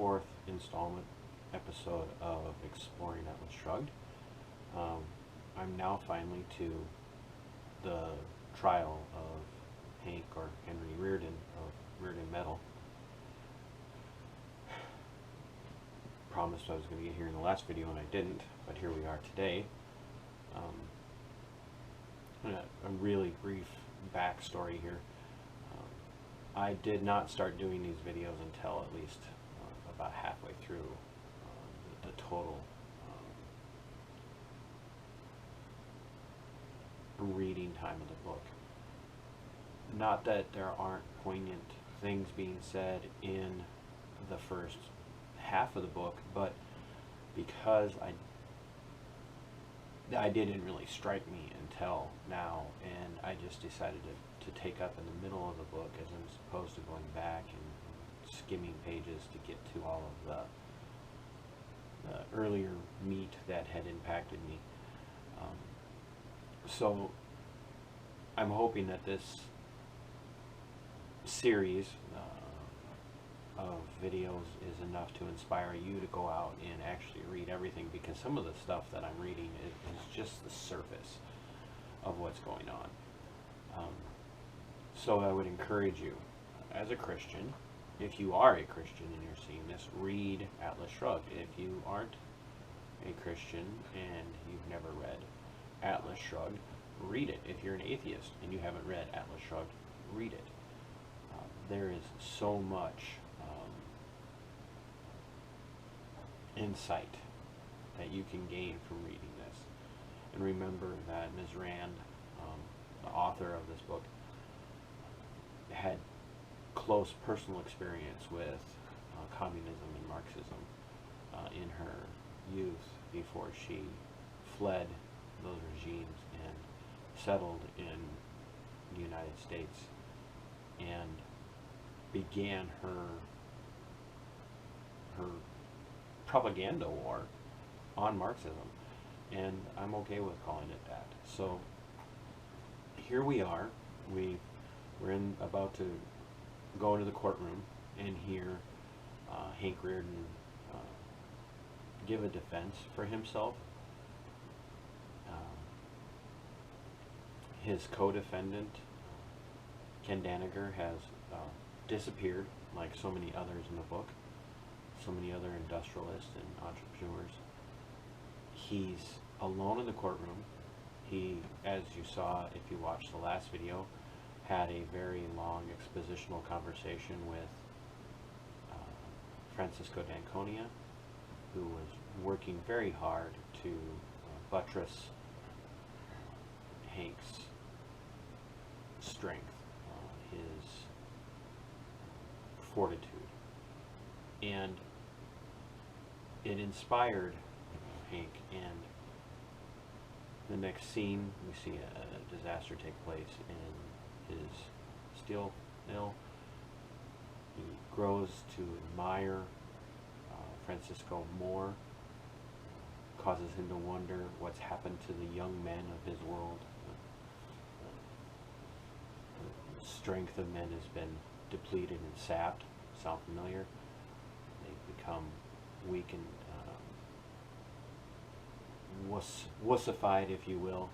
fourth installment episode of Exploring Atlas Shrugged. I'm now finally to the trial of Hank, or Henry Rearden, of Rearden Metal. Promised I was going to get here in the last video and I didn't, but here we are today. A really brief backstory here. I did not start doing these videos until at least about halfway through the total reading time of the book. Not that there aren't poignant things being said in the first half of the book, but because I didn't really strike me until now, and I just decided to take up in the middle of the book as opposed to going back and skimming pages to get to all of the earlier meat that had impacted me. So I'm hoping that this series of videos is enough to inspire you to go out and actually read everything, because some of the stuff that I'm reading is just the surface of what's going on. So I would encourage you, as a Christian, if you are a Christian and you're seeing this, read Atlas Shrugged. If you aren't a Christian and you've never read Atlas Shrugged, read it. If you're an atheist and you haven't read Atlas Shrugged, read it. There is so much insight that you can gain from reading this. And remember that Ms. Rand, the author of this book, had close personal experience with communism and Marxism in her youth before she fled those regimes and settled in the United States and began her propaganda war on Marxism, and I'm okay with calling it that. So here we are. We're about to go into the courtroom and hear Hank Rearden give a defense for himself. His co-defendant, Ken Daniger, has disappeared, like so many others in the book, so many other industrialists and entrepreneurs. He's alone in the courtroom. He, as you saw if you watched the last video, had a very long expositional conversation with Francisco d'Anconia, who was working very hard to buttress Hank's strength, his fortitude. And it inspired Hank, and the next scene we see a disaster take place in his steel mill. He grows to admire Francisco more, causes him to wonder what's happened to the young men of his world. The strength of men has been depleted and sapped. Sound familiar? They've become weak and wussified, if you will,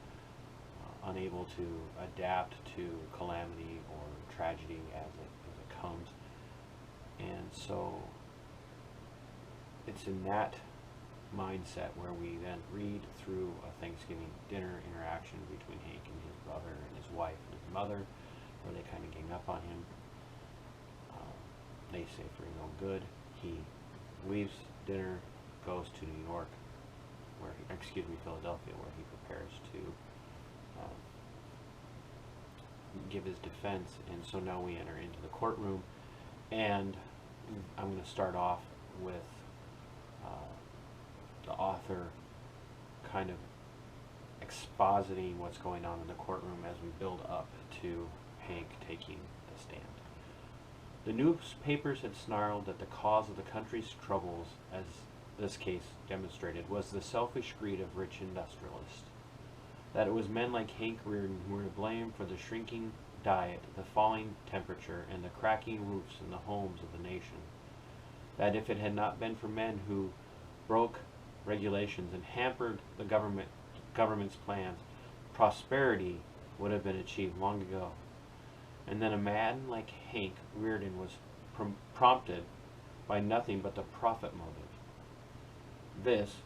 unable to adapt to calamity or tragedy as it comes. And so it's in that mindset where we then read through a Thanksgiving dinner interaction between Hank and his brother and his wife and his mother, where they kind of gang up on him. They say for his own good. He leaves dinner, goes to New York, Philadelphia, where he prepares to give his defense. And so now we enter into the courtroom, and I'm going to start off with the author kind of expositing what's going on in the courtroom as we build up to Hank taking the stand. The newspapers had snarled that the cause of the country's troubles, as this case demonstrated, was the selfish greed of rich industrialists. That it was men like Hank Rearden who were to blame for the shrinking diet, the falling temperature, and the cracking roofs in the homes of the nation. that if it had not been for men who broke regulations and hampered the government's plans, prosperity would have been achieved long ago. And then a man like Hank Rearden was prompted by nothing but the profit motive. This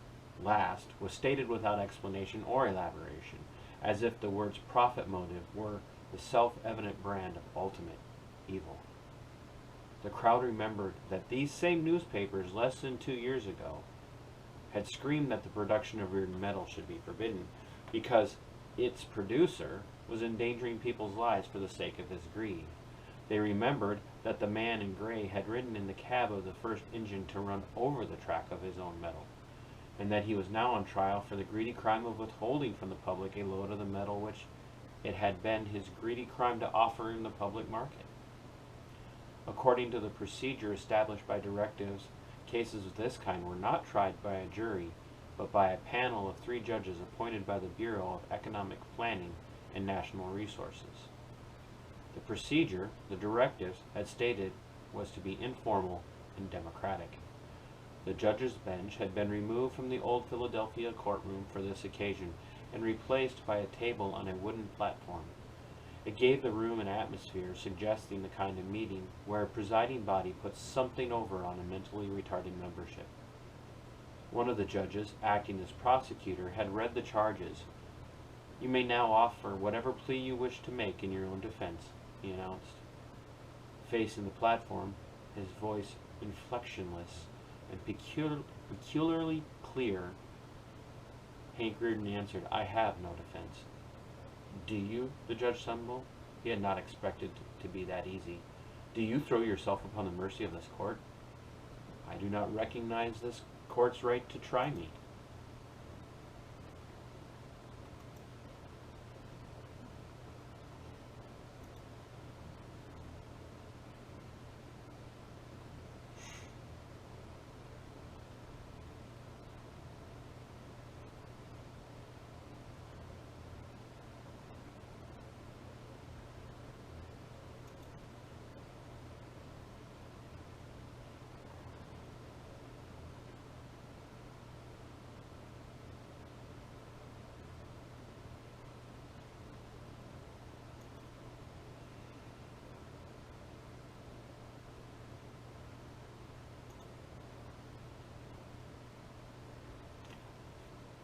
last was stated without explanation or elaboration, as if the words profit motive were the self-evident brand of ultimate evil. The crowd remembered that these same newspapers less than 2 years ago had screamed that the production of Rearden metal should be forbidden because its producer was endangering people's lives for the sake of his greed. They remembered that the man in gray had ridden in the cab of the first engine to run over the track of his own metal, and that he was now on trial for the greedy crime of withholding from the public a load of the metal which it had been his greedy crime to offer in the public market. According to the procedure established by directives, cases of this kind were not tried by a jury, but by a panel of 3 judges appointed by the Bureau of Economic Planning and National Resources. The procedure, the directives had stated, was to be informal and democratic. The judges' bench had been removed from the old Philadelphia courtroom for this occasion and replaced by a table on a wooden platform. It gave the room an atmosphere suggesting the kind of meeting where a presiding body puts something over on a mentally retarded membership. One of the judges, acting as prosecutor, had read the charges. "You may now offer whatever plea you wish to make in your own defense," he announced. Facing the platform, his voice inflectionless and peculiarly clear, Hank Rearden answered, "I have no defense." "Do you?" the judge stumbled. He had not expected to be that easy. "Do you throw yourself upon the mercy of this court?" "I do not recognize this court's right to try me."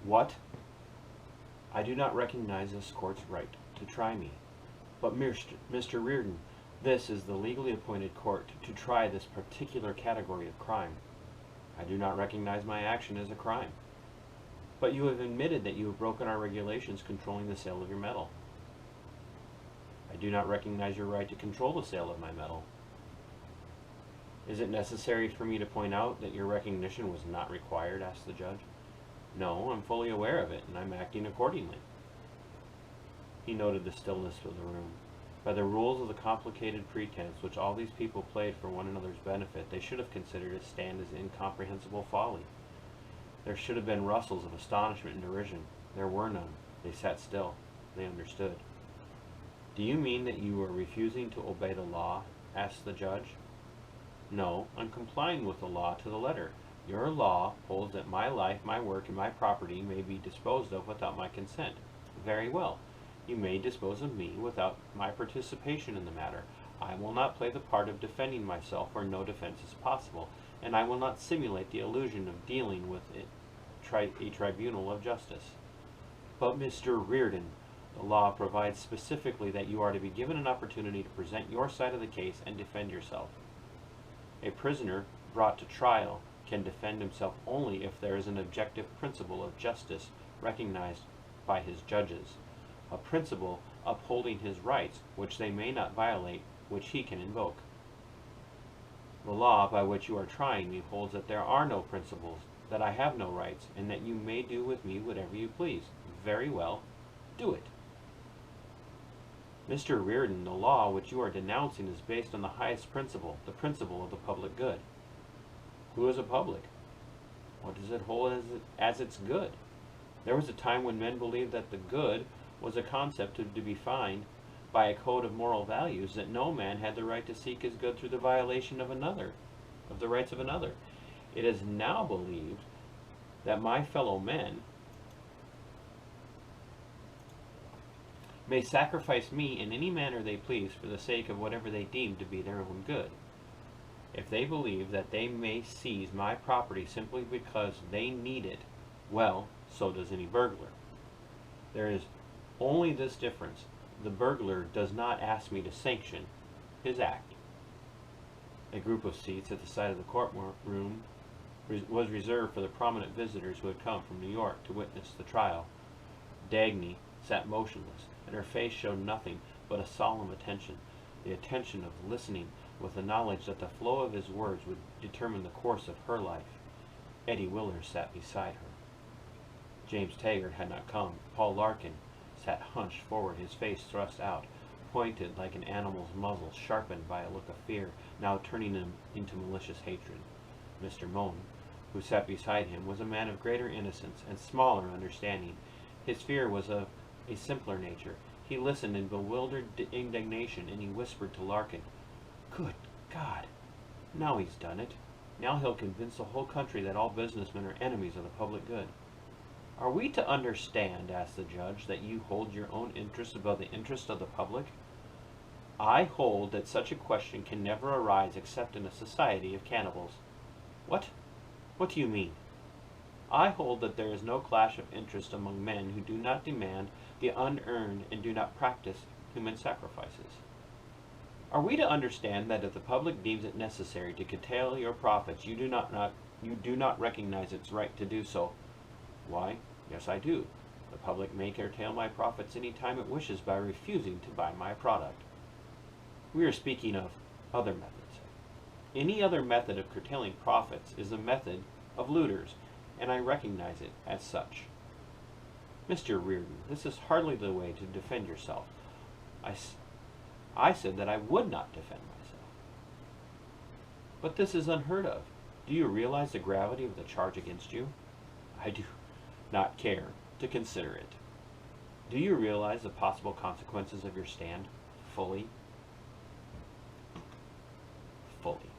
"What? I do not recognize this court's right to try me. But Mr. Rearden, this is the legally appointed court to try this particular category of crime. I do not recognize my action as a crime." "But you have admitted that you have broken our regulations controlling the sale of your metal." "I do not recognize your right to control the sale of my metal." "Is it necessary for me to point out that your recognition was not required?" asked the judge. "No, I'm fully aware of it, and I'm acting accordingly." He noted the stillness of the room. By the rules of the complicated pretense which all these people played for one another's benefit, they should have considered it stand as incomprehensible folly. There should have been rustles of astonishment and derision. There were none. They sat still. They understood. "Do you mean that you are refusing to obey the law?" asked the judge. "No, I'm complying with the law to the letter. Your law holds that my life, my work, and my property may be disposed of without my consent. Very well. You may dispose of me without my participation in the matter. I will not play the part of defending myself where no defense is possible, and I will not simulate the illusion of dealing with a tribunal of justice." "But Mr. Rearden, the law provides specifically that you are to be given an opportunity to present your side of the case and defend yourself. A prisoner brought to trial can defend himself only if there is an objective principle of justice recognized by his judges, a principle upholding his rights which they may not violate, which he can invoke. The law by which you are trying me holds that there are no principles, that I have no rights, and that you may do with me whatever you please. Very well, do it." "Mr. Rearden, the law which you are denouncing is based on the highest principle, the principle of the public good." "Who is a public? What does it hold as its good? There was a time when men believed that the good was a concept to be defined by a code of moral values, that no man had the right to seek his good through the violation of another. of the rights of another. It is now believed that my fellow men may sacrifice me in any manner they please for the sake of whatever they deem to be their own good. If they believe that they may seize my property simply because they need it, well, so does any burglar. There is only this difference. The burglar does not ask me to sanction his act. A group of seats at the side of the courtroom was reserved for the prominent visitors who had come from New York to witness the trial. Dagny sat motionless, and her face showed nothing but a solemn attention, the attention of listening with the knowledge that the flow of his words would determine the course of her life. Eddie Willers sat beside her. James Taggart had not come. Paul Larkin sat hunched forward, his face thrust out, pointed like an animal's muzzle, sharpened by a look of fear, now turning him into malicious hatred. Mr. Moan, who sat beside him, was a man of greater innocence and smaller understanding. His fear was of a simpler nature. He listened in bewildered indignation, and he whispered to Larkin, "Good God, now he's done it. Now he'll convince the whole country that all businessmen are enemies of the public good." "Are we to understand," asked the judge, "that you hold your own interest above the interest of the public?" "I hold that such a question can never arise except in a society of cannibals." "What? What do you mean?" "I hold that there is no clash of interest among men who do not demand the unearned and do not practice human sacrifices." "Are we to understand that if the public deems it necessary to curtail your profits, you do not recognize its right to do so?" "Why, yes, I do. The public may curtail my profits any time it wishes by refusing to buy my product." "We are speaking of other methods. Any other method of curtailing profits is the method of looters, and I recognize it as such." "Mr. Rearden, this is hardly the way to defend yourself." I said that I would not defend myself." "But this is unheard of. Do you realize the gravity of the charge against you?" "I do not care to consider it." "Do you realize the possible consequences of your stand?" "Fully." "Fully."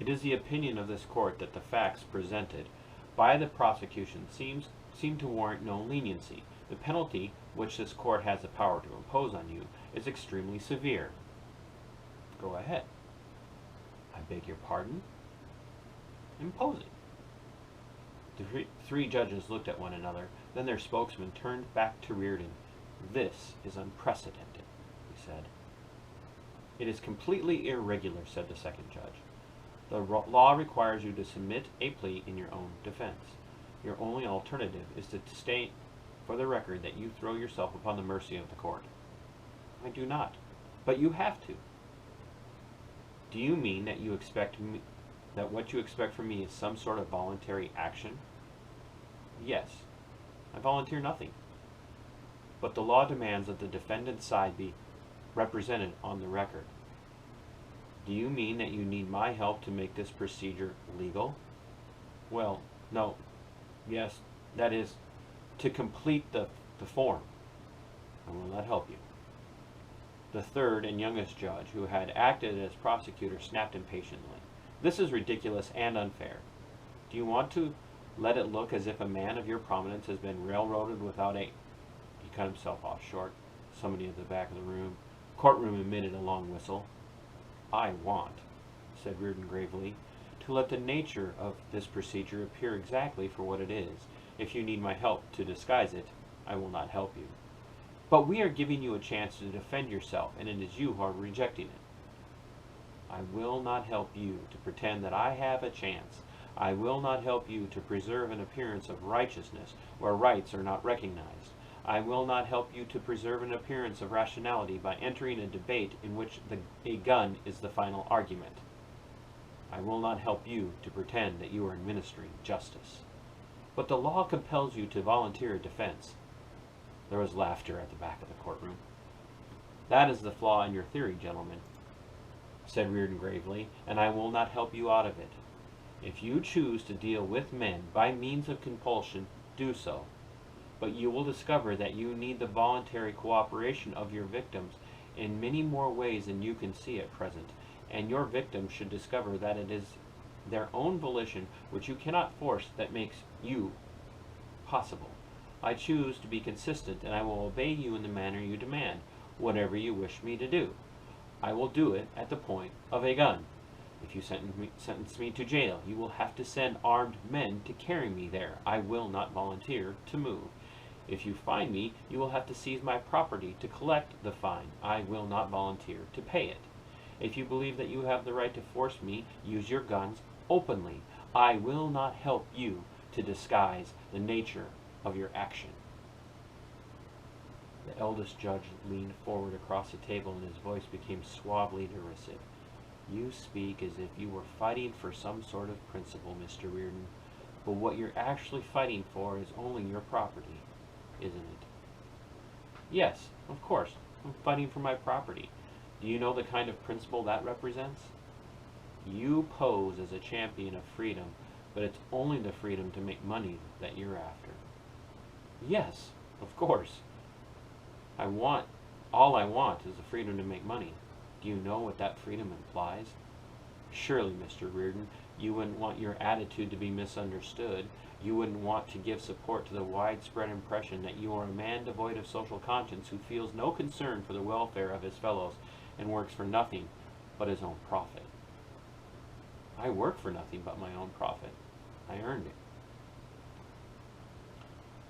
"It is the opinion of this court that the facts presented by the prosecution seem to warrant no leniency. The penalty which this court has the power to impose on you is extremely severe." "Go ahead." "I beg your pardon?" "Impose it." The three judges looked at one another. Then their spokesman turned back to Rearden. "This is unprecedented," he said. "It is completely irregular," said the second judge. "The law requires you to submit a plea in your own defense. Your only alternative is to state for the record that you throw yourself upon the mercy of the court." "I do not." "But you have to." "Do you mean that that what you expect from me is some sort of voluntary action?" "Yes. I volunteer nothing." "But the law demands that the defendant's side be represented on the record." "Do you mean that you need my help to make this procedure legal?" "Well, no. Yes, that is, to complete the form." "I will not help you." The third and youngest judge, who had acted as prosecutor, snapped impatiently. "This is ridiculous and unfair. Do you want to let it look as if a man of your prominence has been railroaded without a—" He cut himself off short. Somebody at the back of the courtroom emitted a long whistle. "I want," said Rearden gravely, "to let the nature of this procedure appear exactly for what it is. If you need my help to disguise it, I will not help you." "But we are giving you a chance to defend yourself, and it is you who are rejecting it." "I will not help you to pretend that I have a chance. I will not help you to preserve an appearance of righteousness where rights are not recognized. I will not help you to preserve an appearance of rationality by entering a debate in which a gun is the final argument. I will not help you to pretend that you are administering justice." "But the law compels you to volunteer a defense." There was laughter at the back of the courtroom. "That is the flaw in your theory, gentlemen," said Rearden gravely, "and I will not help you out of it. If you choose to deal with men by means of compulsion, do so. But you will discover that you need the voluntary cooperation of your victims in many more ways than you can see at present, and your victims should discover that it is their own volition, which you cannot force, that makes you possible. I choose to be consistent, and I will obey you in the manner you demand, whatever you wish me to do. I will do it at the point of a gun. If you sentence me to jail, you will have to send armed men to carry me there. I will not volunteer to move. If you fine me, you will have to seize my property to collect the fine. I will not volunteer to pay it. If you believe that you have the right to force me, use your guns openly. I will not help you to disguise the nature of your action. The eldest judge leaned forward across the table, and his voice became suavely derisive. You speak as if you were fighting for some sort of principle, Mr. Rearden, but what you're actually fighting for is only your property, isn't it? Yes, of course, I'm fighting for my property. Do you know the kind of principle that represents? You pose as a champion of freedom, but it's only the freedom to make money that you're after. Yes, of course. All I want is the freedom to make money. Do you know what that freedom implies? Surely, Mr. Rearden, you wouldn't want your attitude to be misunderstood. You wouldn't want to give support to the widespread impression that you are a man devoid of social conscience who feels no concern for the welfare of his fellows and works for nothing but his own profit. I work for nothing but my own profit. I earned it.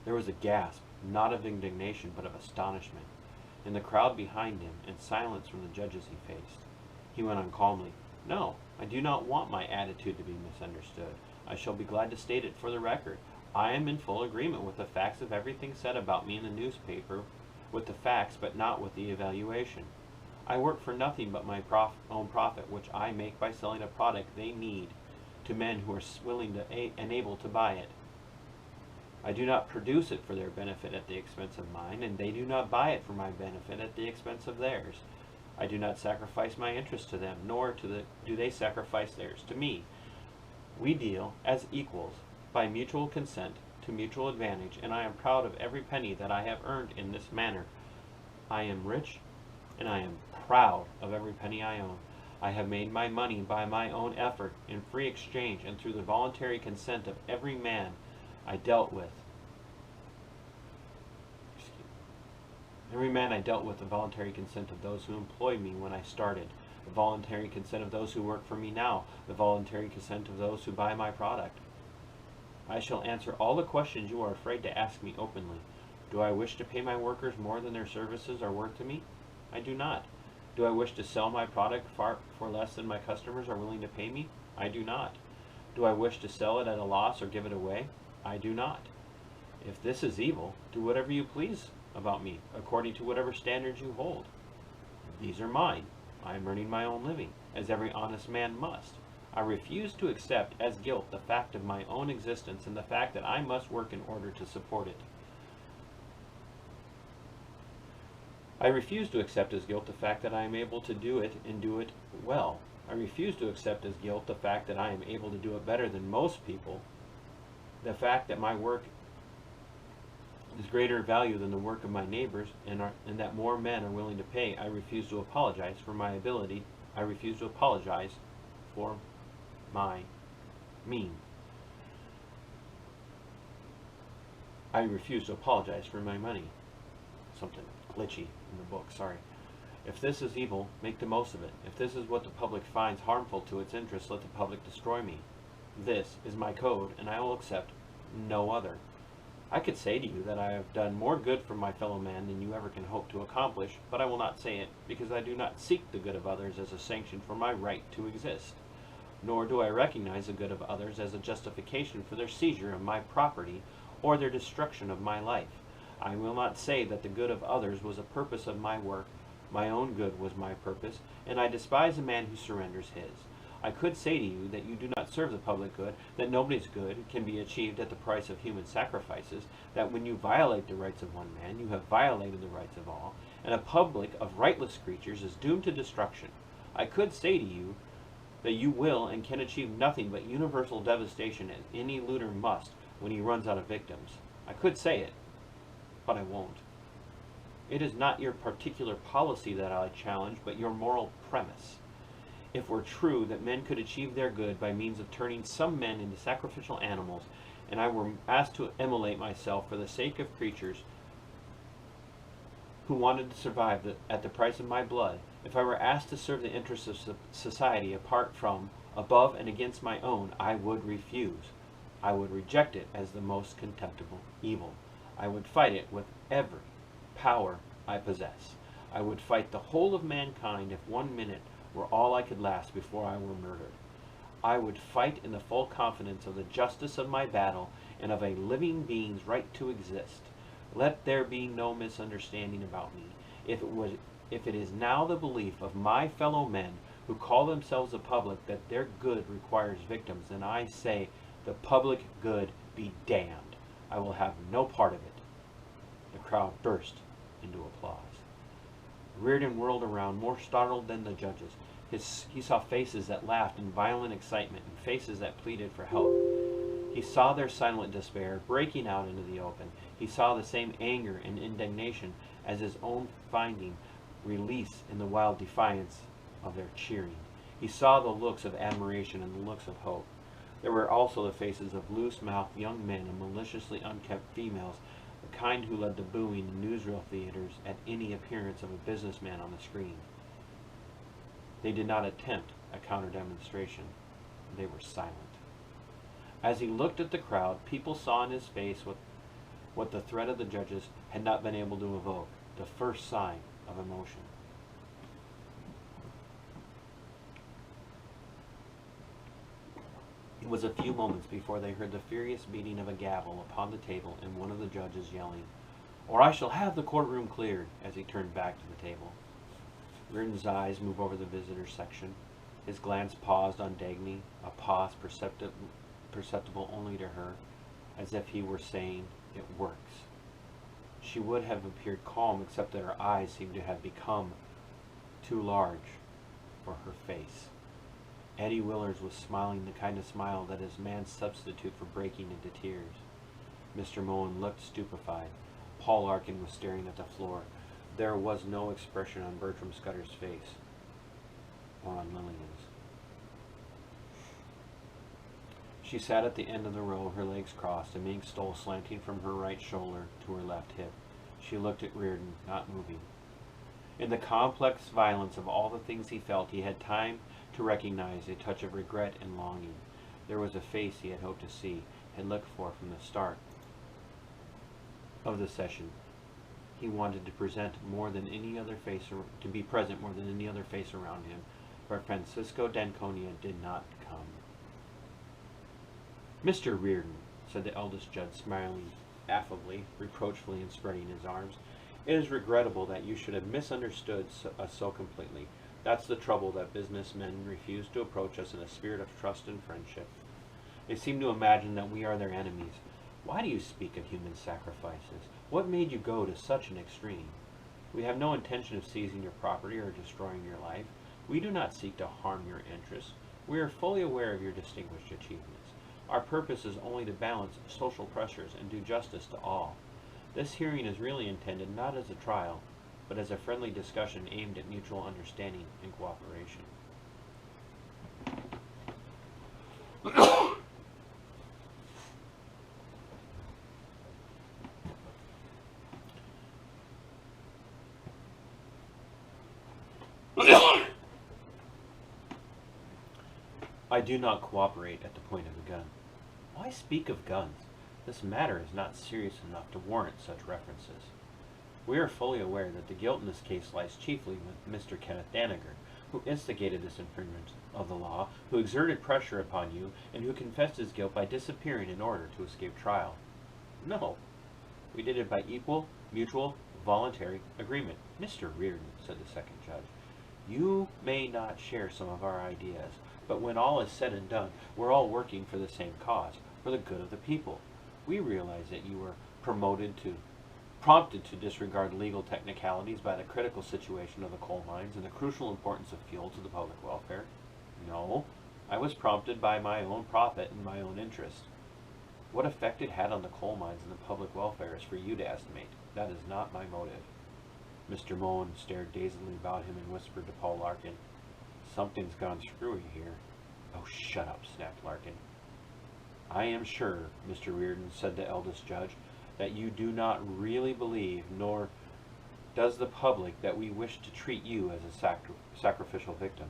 There was a gasp, not of indignation, but of astonishment, in the crowd behind him, and silence from the judges he faced. He went on calmly, No, I do not want my attitude to be misunderstood. I shall be glad to state it for the record. I am in full agreement with the facts of everything said about me in the newspaper, with the facts, but not with the evaluation. I work for nothing but my own profit, which I make by selling a product they need to men who are willing to and able to buy it. I do not produce it for their benefit at the expense of mine, and they do not buy it for my benefit at the expense of theirs. I do not sacrifice my interest to them, nor do they sacrifice theirs to me. We deal as equals, by mutual consent, to mutual advantage, and I am proud of every penny that I have earned in this manner. I am rich, and I am proud of every penny I own. I have made my money by my own effort, in free exchange, and through the voluntary consent of every man I dealt with. Every man I dealt with, the voluntary consent of those who employed me when I started, the voluntary consent of those who work for me now, the voluntary consent of those who buy my product. I shall answer all the questions you are afraid to ask me openly. Do I wish to pay my workers more than their services are worth to me? I do not. Do I wish to sell my product for less than my customers are willing to pay me? I do not. Do I wish to sell it at a loss or give it away? I do not. If this is evil, do whatever you please about me, according to whatever standards you hold. These are mine. I am earning my own living, as every honest man must. I refuse to accept as guilt the fact of my own existence and the fact that I must work in order to support it. I refuse to accept as guilt the fact that I am able to do it and do it well. I refuse to accept as guilt the fact that I am able to do it better than most people, the fact that my work is greater value than the work of my neighbors, and that more men are willing to pay. I refuse to apologize for my ability. I refuse to apologize for my mean. I refuse to apologize for my money. Something glitchy in the book, sorry. If this is evil, make the most of it. If this is what the public finds harmful to its interests, let the public destroy me. This is my code, and I will accept no other. I could say to you that I have done more good for my fellow man than you ever can hope to accomplish, but I will not say it, because I do not seek the good of others as a sanction for my right to exist. Nor do I recognize the good of others as a justification for their seizure of my property or their destruction of my life. I will not say that the good of others was a purpose of my work. My own good was my purpose, and I despise a man who surrenders his. I could say to you that you do not serve the public good, that nobody's good can be achieved at the price of human sacrifices, that when you violate the rights of one man, you have violated the rights of all, and a public of rightless creatures is doomed to destruction. I could say to you that you will and can achieve nothing but universal devastation, as any looter must when he runs out of victims. I could say it, but I won't. It is not your particular policy that I challenge, but your moral premise. If it were true that men could achieve their good by means of turning some men into sacrificial animals, and I were asked to immolate myself for the sake of creatures who wanted to survive at the price of my blood, if I were asked to serve the interests of society apart from, above, and against my own, I would refuse. I would reject it as the most contemptible evil. I would fight it with every power I possess. I would fight the whole of mankind if 1 minute were all I could last before I were murdered. I would fight in the full confidence of the justice of my battle and of a living being's right to exist. Let there be no misunderstanding about me. If it is now the belief of my fellow men who call themselves the public that their good requires victims, then I say the public good be damned. I will have no part of it. The crowd burst into applause. Rearden whirled around, more startled than the judges. He saw faces that laughed in violent excitement and faces that pleaded for help. He saw their silent despair breaking out into the open. He saw the same anger and indignation as his own finding release in the wild defiance of their cheering. He saw the looks of admiration and the looks of hope. There were also the faces of loose-mouthed young men and maliciously unkempt females, the kind who led the booing in newsreel theaters at any appearance of a businessman on the screen. They did not attempt a counter-demonstration. They were silent. As he looked at the crowd, people saw in his face what the threat of the judges had not been able to evoke, the first sign of emotion. It was a few moments before they heard the furious beating of a gavel upon the table and one of the judges yelling, "Or I shall have the courtroom cleared," as he turned back to the table. Rearden's eyes moved over the visitors' section. His glance paused on Dagny, a pause perceptible only to her, as if he were saying, "It works." She would have appeared calm except that her eyes seemed to have become too large for her face. Eddie Willers was smiling the kind of smile that is man's substitute for breaking into tears. Mr. Moen looked stupefied. Paul Larkin was staring at the floor. There was no expression on Bertram Scudder's face, or on Lillian's. She sat at the end of the row, her legs crossed, a mink stole slanting from her right shoulder to her left hip. She looked at Rearden, not moving. In the complex violence of all the things he felt, he had time to recognize a touch of regret and longing. There was a face he had hoped to see, had looked for from the start of the session. He wanted to be present more than any other face around him, but Francisco d'Anconia did not come. "Mr. Rearden," said the eldest judge, smiling affably, reproachfully, and spreading his arms, "it is regrettable that you should have misunderstood us so completely. That's the trouble, that businessmen refuse to approach us in a spirit of trust and friendship. They seem to imagine that we are their enemies. Why do you speak of human sacrifices? What made you go to such an extreme? We have no intention of seizing your property or destroying your life. We do not seek to harm your interests. We are fully aware of your distinguished achievements. Our purpose is only to balance social pressures and do justice to all. This hearing is really intended not as a trial, but as a friendly discussion aimed at mutual understanding and cooperation." "I do not cooperate at the point of a gun." "Why speak of guns? This matter is not serious enough to warrant such references. We are fully aware that the guilt in this case lies chiefly with Mr. Kenneth Danager, who instigated this infringement of the law, who exerted pressure upon you, and who confessed his guilt by disappearing in order to escape trial." "No, we did it by equal, mutual, voluntary agreement." "Mr. Rearden," said the second judge, "you may not share some of our ideas, but when all is said and done, we're all working for the same cause, for the good of the people. We realize that you were prompted to disregard legal technicalities by the critical situation of the coal mines and the crucial importance of fuel to the public welfare." "No, I was prompted by my own profit and my own interest. What effect it had on the coal mines and the public welfare is for you to estimate. That is not my motive." Mr. Moen stared dazedly about him and whispered to Paul Larkin, something's gone screwy here. Oh, shut up, snapped Larkin. I am sure, Mr. Rearden, said the eldest judge, that you do not really believe, nor does the public, that we wish to treat you as a sacrificial victim.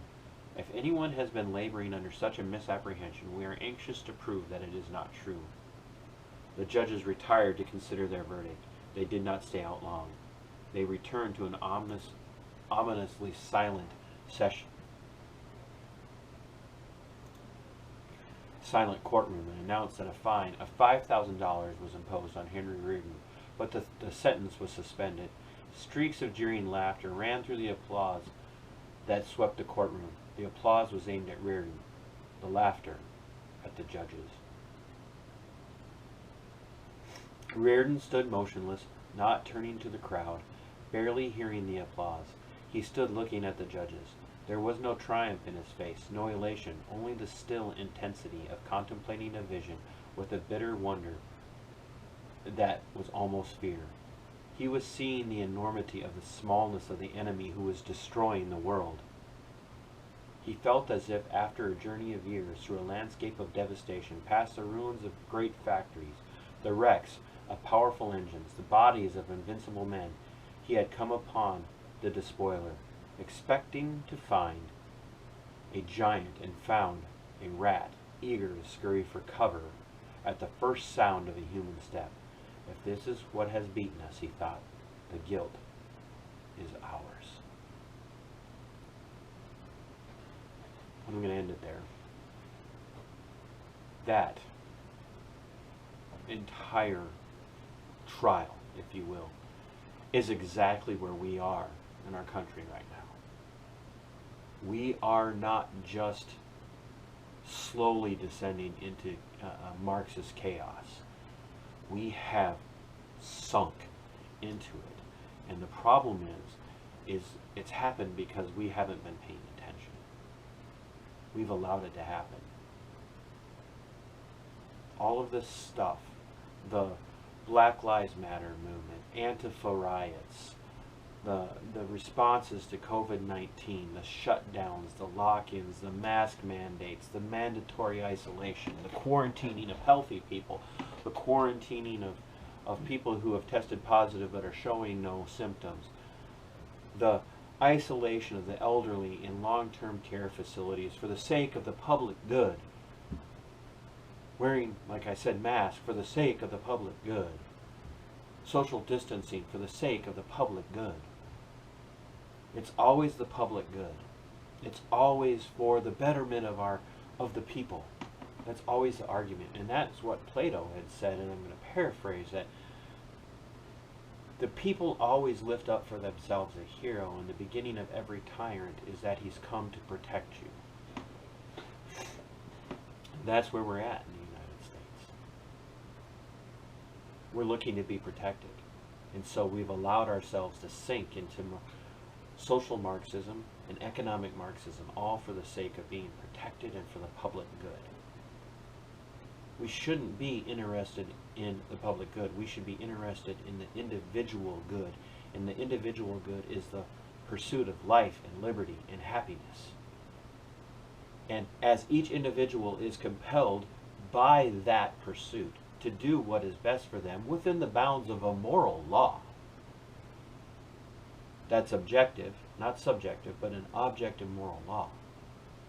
If anyone has been laboring under such a misapprehension, we are anxious to prove that it is not true. The judges retired to consider their verdict. They did not stay out long. They returned to an ominously silent courtroom and announced that a fine of $5,000 was imposed on Henry Rearden, but the sentence was suspended. Streaks of jeering laughter ran through the applause that swept the courtroom. The applause was aimed at Rearden, the laughter at the judges. Rearden stood motionless, not turning to the crowd, barely hearing the applause. He stood looking at the judges. There was no triumph in his face, no elation, only the still intensity of contemplating a vision with a bitter wonder that was almost fear. He was seeing the enormity of the smallness of the enemy who was destroying the world. He felt as if, after a journey of years through a landscape of devastation, past the ruins of great factories, the wrecks of powerful engines, the bodies of invincible men, he had come upon the despoiler, expecting to find a giant, and found a rat, eager to scurry for cover at the first sound of a human step. If this is what has beaten us, he thought, the guilt is ours. I'm going to end it there. That entire trial, if you will, is exactly where we are in our country right now. We are not just slowly descending into Marxist chaos. We have sunk into it. And the problem is it's happened because we haven't been paying attention. We've allowed it to happen. All of this stuff, the Black Lives Matter movement, Antifa riots, the responses to COVID-19, the shutdowns, the lock-ins, the mask mandates, the mandatory isolation, the quarantining of healthy people, the quarantining of people who have tested positive but are showing no symptoms, the isolation of the elderly in long-term care facilities for the sake of the public good, wearing, like I said, masks for the sake of the public good, social distancing for the sake of the public good. It's always the public good. It's always for the betterment of the people. That's always the argument. And that's what Plato had said, and I'm going to paraphrase that. The people always lift up for themselves a hero, and the beginning of every tyrant is that he's come to protect you. That's where we're at in the United States. We're looking to be protected. And so we've allowed ourselves to sink into social Marxism and economic Marxism, all for the sake of being protected and for the public good. We shouldn't be interested in the public good. We should be interested in the individual good. And the individual good is the pursuit of life and liberty and happiness. And as each individual is compelled by that pursuit to do what is best for them within the bounds of a moral law, that's objective, not subjective, but an objective moral law,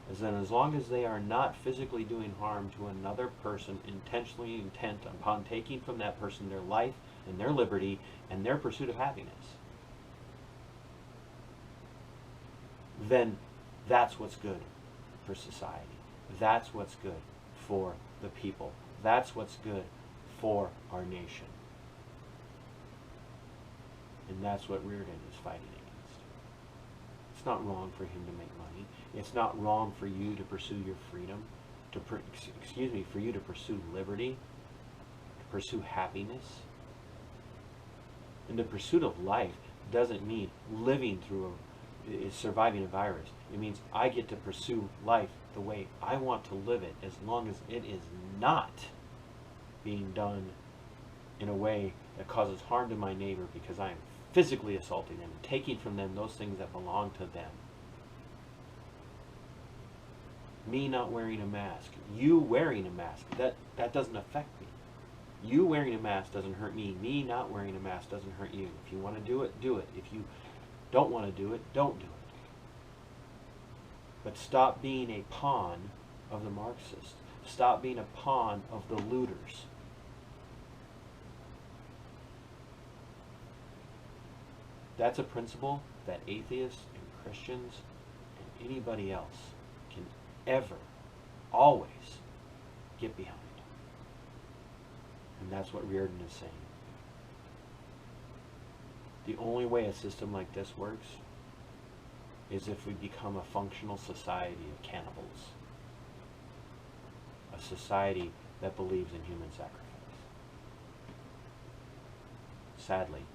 is that as long as they are not physically doing harm to another person, intentionally intent upon taking from that person their life and their liberty and their pursuit of happiness, then that's what's good for society. That's what's good for the people. That's what's good for our nation. And that's what Rearden is fighting against. It's not wrong for him to make money. It's not wrong for you to pursue your freedom, for you to pursue liberty, to pursue happiness. And the pursuit of life doesn't mean living through surviving a virus. It means I get to pursue life the way I want to live it, as long as it is not being done in a way that causes harm to my neighbor because I am physically assaulting them and taking from them those things that belong to them. Me not wearing a mask. You wearing a mask. That doesn't affect me. You wearing a mask doesn't hurt me. Me not wearing a mask doesn't hurt you. If you want to do it, do it. If you don't want to do it, don't do it. But stop being a pawn of the Marxists. Stop being a pawn of the looters. That's a principle that atheists and Christians and anybody else can ever, always get behind. And that's what Rearden is saying. The only way a system like this works is if we become a functional society of cannibals. A society that believes in human sacrifice. Sadly,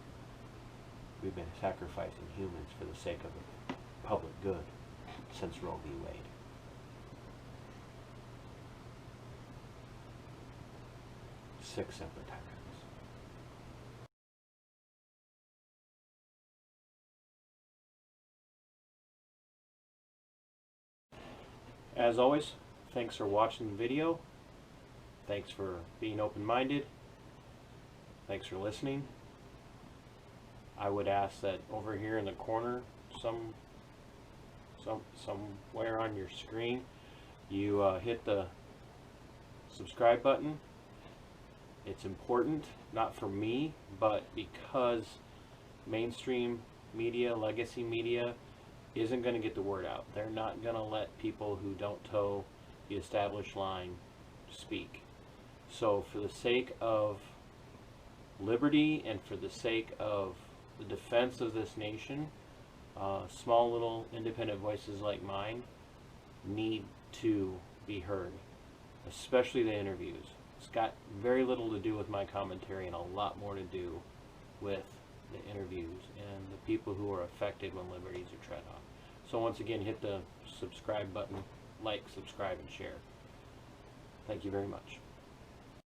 we've been sacrificing humans for the sake of the public good since Roe v. Wade. Sic Semper Tyrannis. As always, thanks for watching the video. Thanks for being open-minded. Thanks for listening. I would ask that over here in the corner, somewhere on your screen, you hit the subscribe button. It's important, not for me, but because mainstream media, legacy media, isn't going to get the word out. They're not going to let people who don't toe the established line speak. So for the sake of liberty and for the sake of the defense of this nation, small little independent voices like mine need to be heard, especially the interviews. It's got very little to do with my commentary and a lot more to do with the interviews and the people who are affected when liberties are tread on. So once again, hit the subscribe button, like, subscribe, and share. Thank you very much.